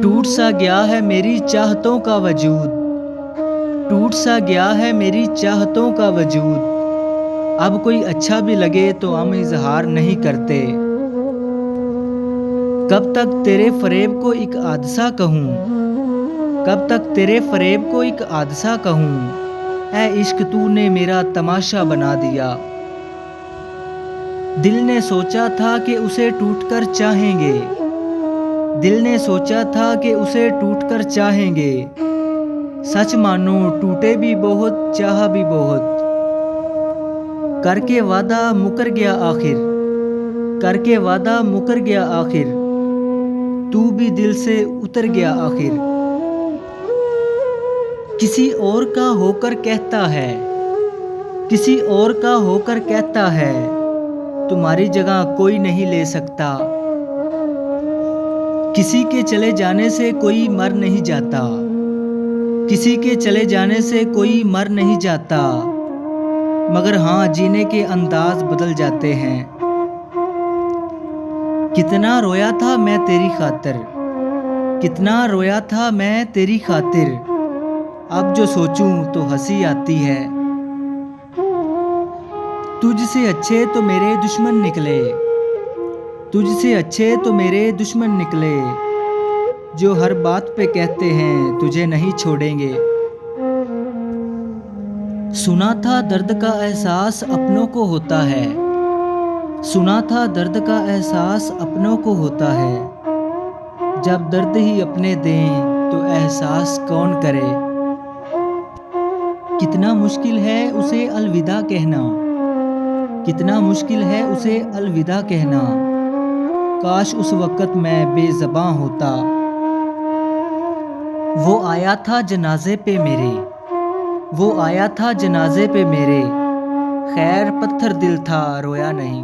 टूट सा गया है मेरी चाहतों का वजूद, टूट सा गया है मेरी चाहतों का वजूद। अब कोई अच्छा भी लगे तो हम इजहार नहीं करते। कब तक तेरे फरेब को एक हादसा कहूँ, कब तक तेरे फरेब को एक हादसा कहूँ। ऐ इश्क तूने मेरा तमाशा बना दिया। दिल ने सोचा था कि उसे टूटकर चाहेंगे, दिल ने सोचा था कि उसे टूटकर चाहेंगे। सच मानो टूटे भी बहुत, चाहा भी बहुत। करके वादा मुकर गया आखिर, करके वादा मुकर गया आखिर। तू भी दिल से उतर गया आखिर। किसी और का होकर कहता है, किसी और का होकर कहता है, तुम्हारी जगह कोई नहीं ले सकता। किसी के चले जाने से कोई मर नहीं जाता, किसी के चले जाने से कोई मर नहीं जाता। मगर हाँ, जीने के अंदाज बदल जाते हैं। कितना रोया था मैं तेरी खातिर, कितना रोया था मैं तेरी खातिर। अब जो सोचूं तो हंसी आती है। तुझसे अच्छे तो मेरे दुश्मन निकले, तुझसे अच्छे तो मेरे दुश्मन निकले। जो हर बात पे कहते हैं तुझे नहीं छोड़ेंगे। सुना था दर्द का एहसास अपनों को होता है, सुना था दर्द का एहसास अपनों को होता है। जब दर्द ही अपने दें तो एहसास कौन करे। कितना मुश्किल है उसे अलविदा कहना, कितना मुश्किल है उसे अलविदा कहना। काश उस वक़्त मैं बेज़बां होता। वो आया था जनाजे पे मेरे, वो आया था जनाजे पे मेरे। खैर पत्थर दिल था, रोया नहीं।